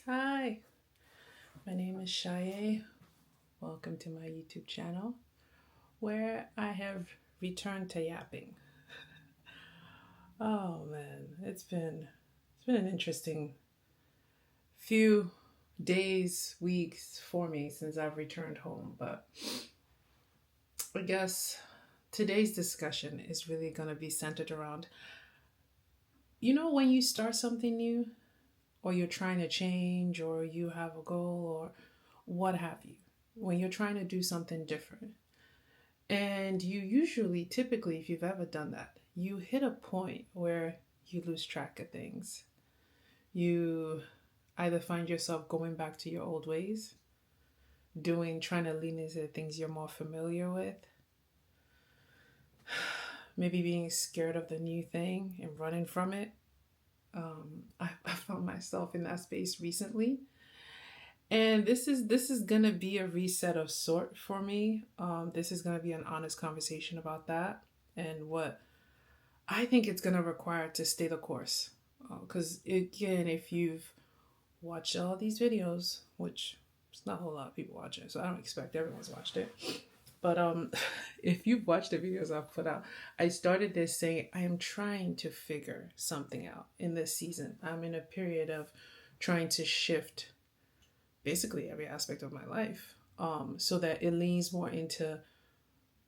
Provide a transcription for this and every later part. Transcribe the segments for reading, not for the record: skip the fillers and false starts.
Hi, my name is Shaye. Welcome to my YouTube channel where I have returned to yapping. Oh man, it's been an interesting few days, weeks for me since I've returned home, but I guess today's discussion is really going to be centered around when you start something new or you're trying to change or you have a goal or what have you. When you're trying to do something different, and you usually, typically, if you've ever done that, you hit a point where you lose track of things. You either find yourself going back to your old ways, trying to lean into the things you're more familiar with, maybe being scared of the new thing and running from it. I found myself in that space recently, and this is gonna be a reset of sort for me. This is gonna be an honest conversation about that and what I think it's gonna require to stay the course. Because again, if you've watched all these videos, which it's not a whole lot of people watching, so I don't expect everyone's watched it. But if you've watched the videos I've put out, I started this saying I am trying to figure something out in this season. I'm in a period of trying to shift basically every aspect of my life, so that it leans more into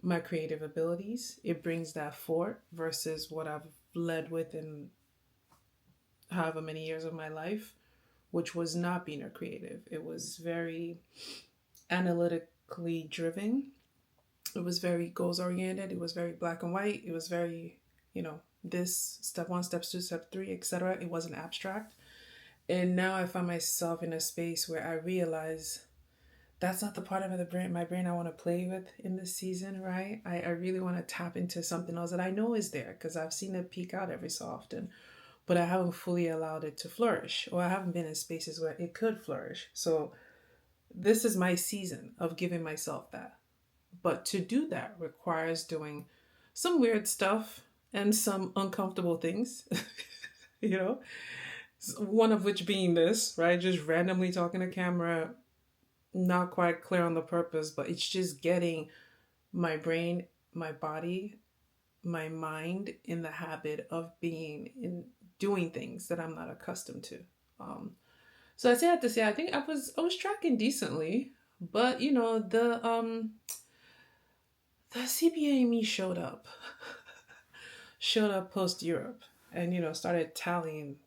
my creative abilities. It brings that forward versus what I've led with in however many years of my life, which was not being a creative. It was very analytically driven. It was very goals oriented. It was very black and white. It was very, this step one, steps two, step three, etc. It wasn't abstract. And now I find myself in a space where I realize that's not the part of my brain I want to play with in this season, right? I really want to tap into something else that I know is there because I've seen it peek out every so often, but I haven't fully allowed it to flourish, or I haven't been in spaces where it could flourish. So this is my season of giving myself that. But to do that requires doing some weird stuff and some uncomfortable things, you know, one of which being this, right? Just randomly talking to camera, not quite clear on the purpose, but it's just getting my brain, my body, my mind in the habit of being in doing things that I'm not accustomed to. Um, so I say that to say I think I was tracking decently, but the CPA me showed up post Europe, and started tallying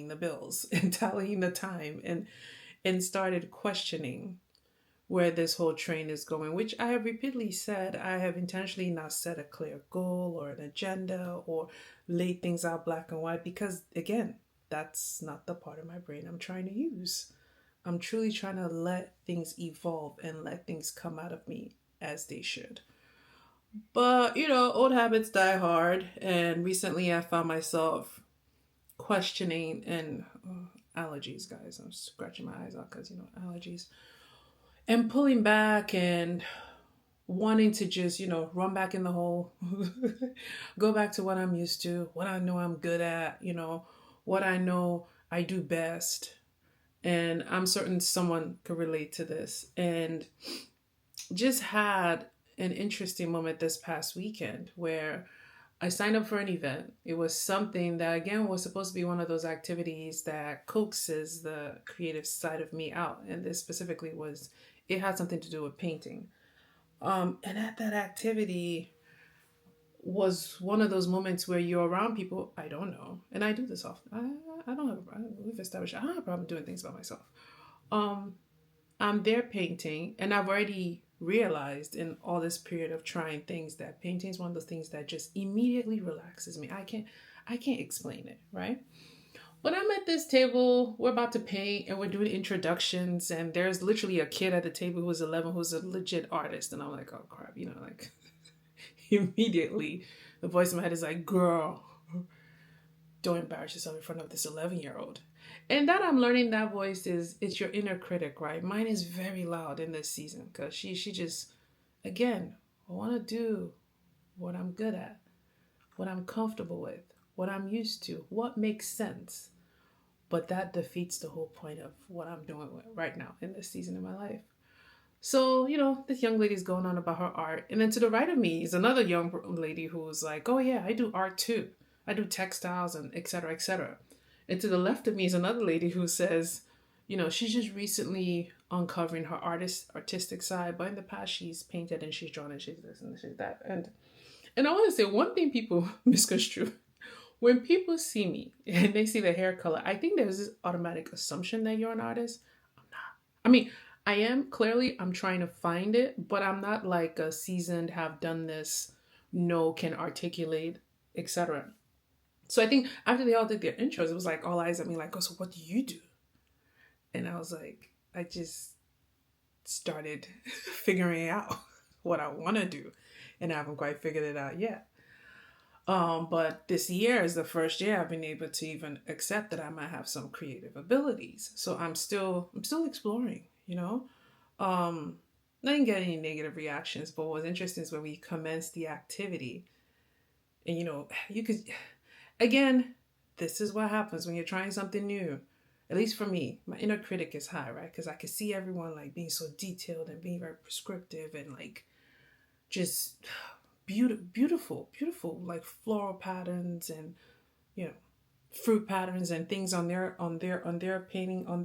the bills and tallying the time, and started questioning where this whole train is going, which I have repeatedly said I have intentionally not set a clear goal or an agenda or laid things out black and white because, again, that's not the part of my brain I'm trying to use. I'm truly trying to let things evolve and let things come out of me as they should. But, old habits die hard. And recently I found myself questioning and allergies, guys. I'm scratching my eyes out because, allergies. And pulling back and wanting to just, run back in the hole, go back to what I'm used to, what I know I'm good at, what I know I do best. And I'm certain someone could relate to this. And just had an interesting moment this past weekend where I signed up for an event. It was something that, again, was supposed to be one of those activities that coaxes the creative side of me out. And this specifically it had something to do with painting. And at that activity was one of those moments where you're around people I don't know. And I do this often. I don't have a problem. We've established I don't have a problem doing things by myself. Um, I'm there painting, and I've already realized in all this period of trying things that painting is one of those things that just immediately relaxes me. I can't explain it, right? But I'm at this table, we're about to paint and we're doing introductions, and there's literally a kid at the table who's 11 who's a legit artist, and I'm like, oh crap, like immediately the voice in my head is like, girl, don't embarrass yourself in front of this 11-year-old. And that I'm learning that voice it's your inner critic, right? Mine is very loud in this season because she just, again, I want to do what I'm good at, what I'm comfortable with, what I'm used to, what makes sense. But that defeats the whole point of what I'm doing right now in this season of my life. So, this young lady's going on about her art. And then to the right of me is another young lady who's like, oh, yeah, I do art too. I do textiles and et cetera, et cetera. And to the left of me is another lady who says, she's just recently uncovering her artistic side. But in the past, she's painted and she's drawn and she's this and she's that. And I want to say one thing people misconstrue. When people see me and they see the hair color, I think there's this automatic assumption that you're an artist. I'm not. I mean, I am clearly, I'm trying to find it, but I'm not like a seasoned, have done this, can articulate, etc. So I think after they all did their intros, it was like all eyes at me like, oh, so what do you do? And I was like, I just started figuring out what I want to do. And I haven't quite figured it out yet. But this year is the first year I've been able to even accept that I might have some creative abilities. So I'm still exploring, I didn't get any negative reactions, but what was interesting is when we commenced the activity, and you could, again, this is what happens when you're trying something new. At least for me, my inner critic is high, right? Because I could see everyone like being so detailed and being very prescriptive and like just beautiful like floral patterns and fruit patterns and things on their painting on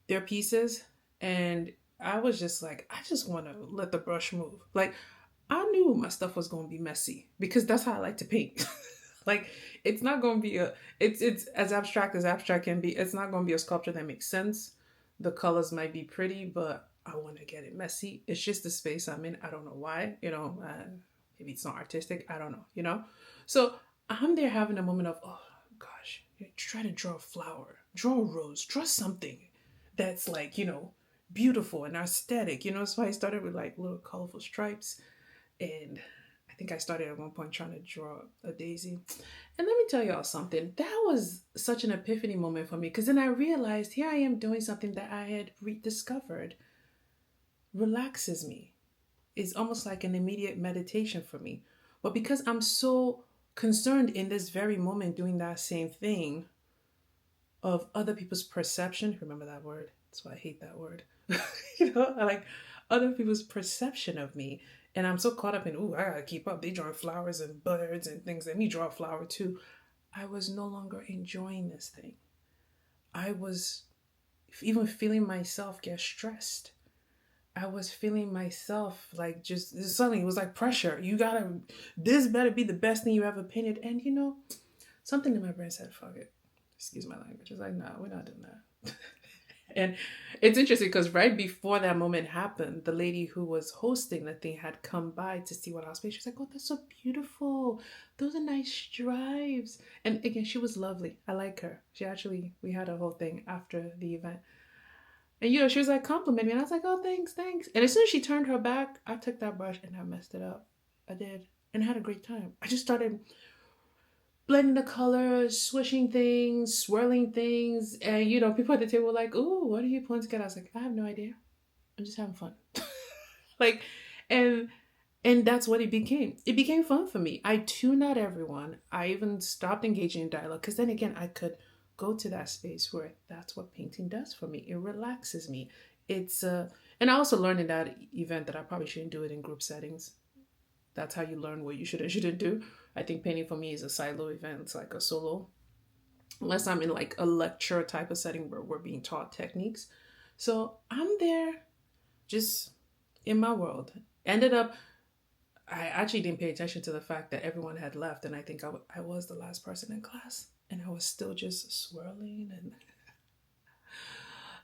their pieces. And I was just like, I just want to let the brush move. Like, I knew my stuff was going to be messy because that's how I like to paint. Like, it's not going to be it's as abstract can be. It's not going to be a sculpture that makes sense. The colors might be pretty, but I want to get it messy. It's just the space I'm in. I don't know why, maybe it's not artistic. I don't know, So I'm there having a moment of, oh gosh, try to draw a flower, draw a rose, draw something that's like, beautiful and aesthetic, So I started with like little colorful stripes. And I think I started at one point trying to draw a daisy. And let me tell y'all something. That was such an epiphany moment for me, because then I realized here I am doing something that I had rediscovered relaxes me. It's almost like an immediate meditation for me. But because I'm so concerned in this very moment doing that same thing of other people's perception, remember that word? That's why I hate that word. Like other people's perception of me. And I'm so caught up in, I gotta keep up. They drawing flowers and birds and things. Let me draw a flower too. I was no longer enjoying this thing. I was even feeling myself get stressed. I was feeling myself like just suddenly it was like pressure. This better be the best thing you ever painted. And something in my brain said, fuck it. Excuse my language. It's like, nah, we're not doing that. And it's interesting because right before that moment happened, the lady who was hosting the thing had come by to see what I was painting. She was like, oh, that's so beautiful. Those are nice stripes. And again, she was lovely. I like her. We had a whole thing after the event. And, she was like complimenting me. And I was like, oh, thanks. And as soon as she turned her back, I took that brush and I messed it up. I did. And I had a great time. I just started blending the colors, swishing things, swirling things. And, people at the table were like, ooh, what are you pulling together? I was like, I have no idea. I'm just having fun. And that's what it became. It became fun for me. I tuned out everyone. I even stopped engaging in dialogue because then again, I could go to that space where that's what painting does for me. It relaxes me. And I also learned in that event that I probably shouldn't do it in group settings. That's how you learn what you should and shouldn't do. I think painting for me is a silo event. It's like a solo. Unless I'm in like a lecture type of setting where we're being taught techniques. So I'm there just in my world. Ended up, I actually didn't pay attention to the fact that everyone had left. And I think I was the last person in class. And I was still just swirling. And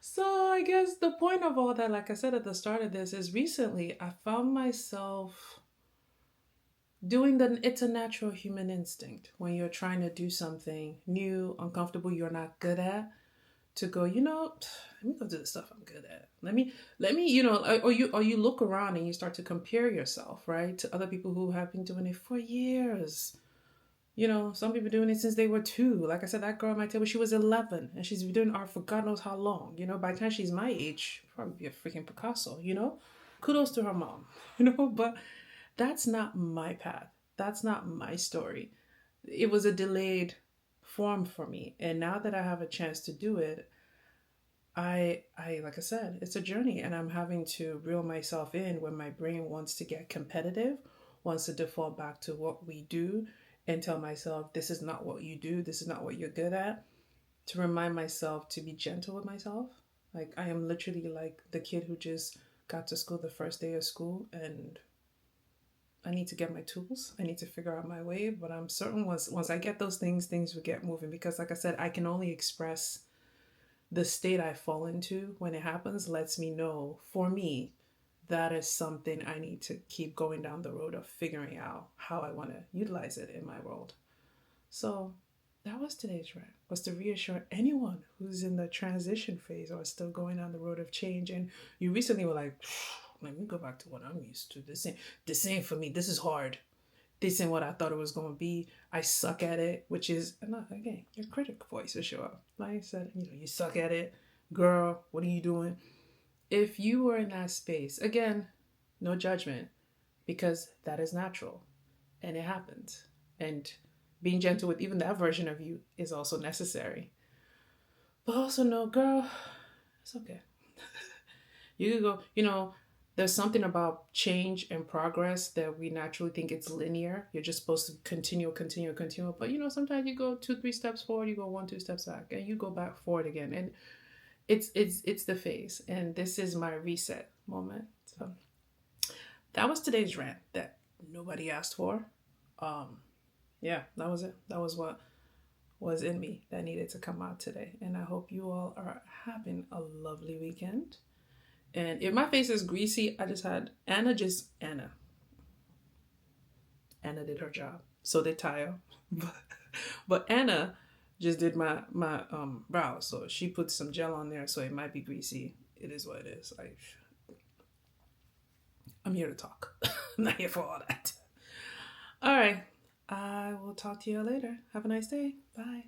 so I guess the point of all that, like I said at the start of this, is recently I found myself doing it's a natural human instinct when you're trying to do something new, uncomfortable, you're not good at, to go, let me go do the stuff I'm good at. Let me, or you look around and you start to compare yourself, right, to other people who have been doing it for years. Some people doing it since they were 2. Like I said, that girl at my table, she was 11 and she's been doing art for God knows how long. By the time she's my age, probably be a freaking Picasso, Kudos to her mom, but that's not my path. That's not my story. It was a delayed form for me. And now that I have a chance to do it, I like I said, it's a journey, and I'm having to reel myself in when my brain wants to get competitive, wants to default back to what we do, and tell myself this is not what you do, this is not what you're good at. To remind myself to be gentle with myself. Like I am literally like the kid who just got to school the first day of school, and I need to get my tools. I need to figure out my way, but I'm certain once I get those things, things will get moving, because like I said, I can only express the state I fall into when it happens. Lets me know, for me, that is something I need to keep going down the road of figuring out how I want to utilize it in my world. So that was today's rant, was to reassure anyone who's in the transition phase or still going on the road of change. And you recently were like, let me go back to what I'm used to. This ain't for me. This is hard. This ain't what I thought it was going to be. I suck at it, which is, again, your critic voice will show up. Like I said, you suck at it. Girl, what are you doing? If you were in that space, again, no judgment, because that is natural and it happens. And being gentle with even that version of you is also necessary. But also know, girl, it's okay. You could go, there's something about change and progress that we naturally think it's linear. You're just supposed to continue. But sometimes you go 2-3 steps forward, you go 1-2 steps back, and you go back forward again. And it's the phase. And this is my reset moment. So that was today's rant that nobody asked for. Yeah, that was it. That was what was in me that needed to come out today. And I hope you all are having a lovely weekend. And if my face is greasy, I just had Anna did her job. So did Tayo. But Anna just did my brows. So she put some gel on there, so it might be greasy. It is what it is. I'm here to talk. I'm not here for all that. All right. I will talk to you later. Have a nice day. Bye.